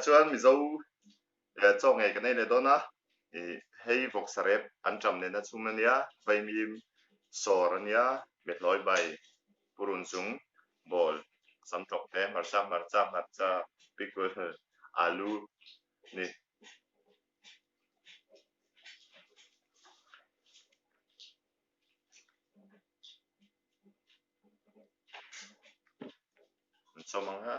chuan mizo chaw nge kan nei le dona hei vok sarep an tam ne na chum ania vaimim sor ania me hloi bai purun chung bol sam tok te marcha pickle alu ni somanga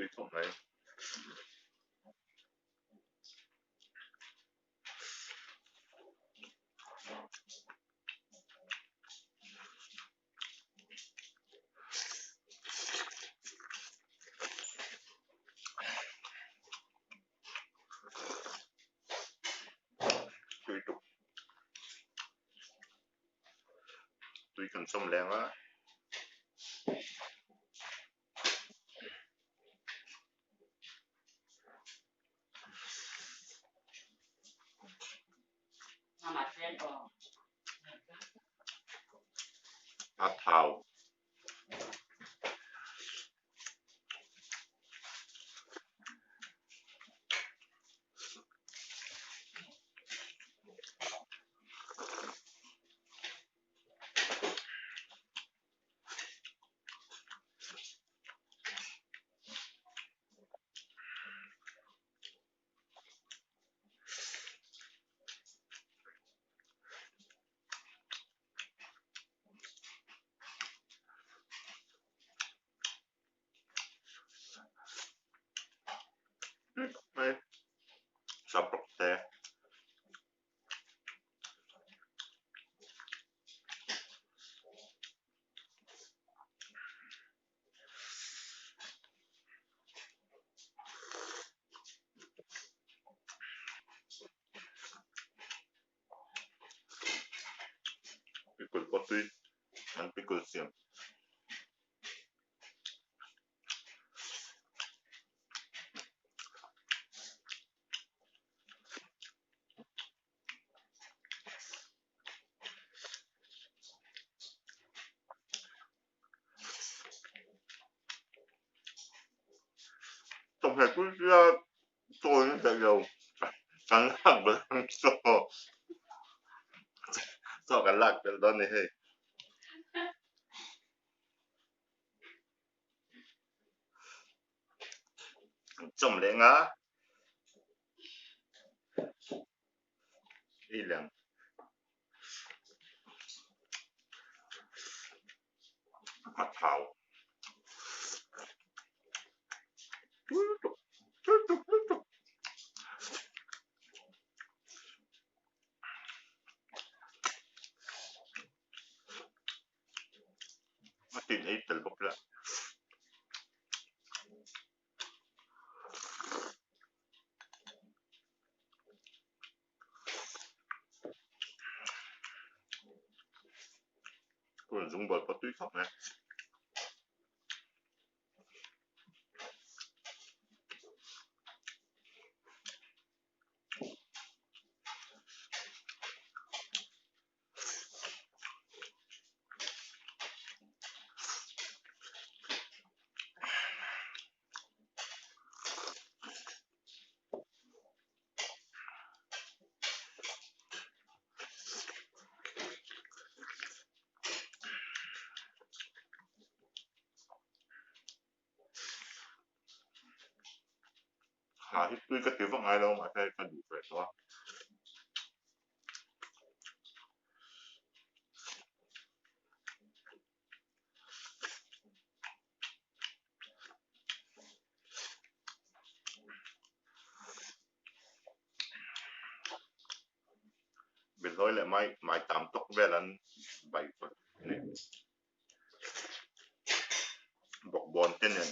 tui thok này tui cần xông leng á áp thảo này sắp bọc te pickle pot tui an pickle siam tổng thể cứ tôi nó chạy đầu cắn lạc với so cắn lạc với đó này hey chồng lẽ ngã đi làm mặt thảo mà tìm thấy từ bốc ra tôi dùng bột có túi khóc này Tuy cái tiểu vật ai đâu mà phải đủ về đó. Bên thôi lại mai tạm tốc về lần bảy phút này bọc bòn tên này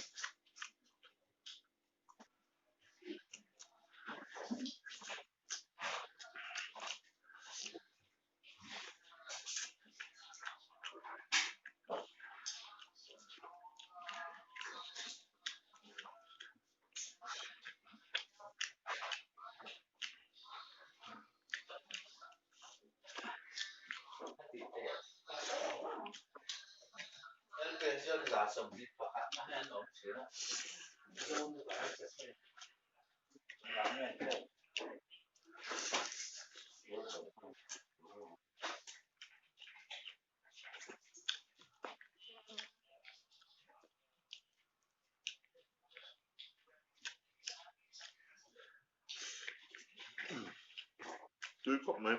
tươi cốc này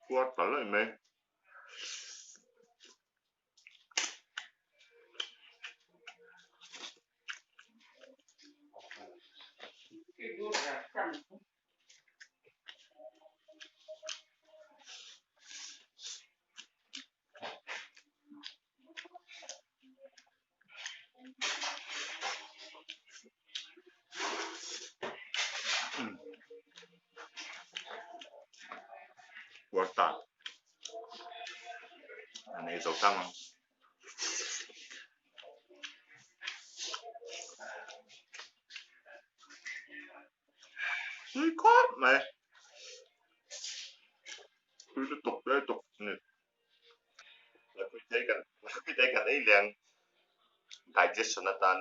qua tớ lại mày qua tả này dầu tăng không tươi cốc mày tươi nó tục này là cái thấy cái ấy liền digestion nó tan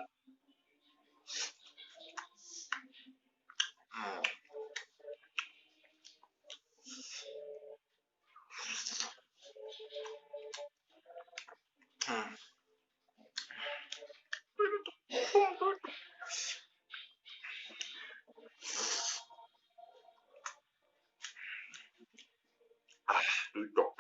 tươi tục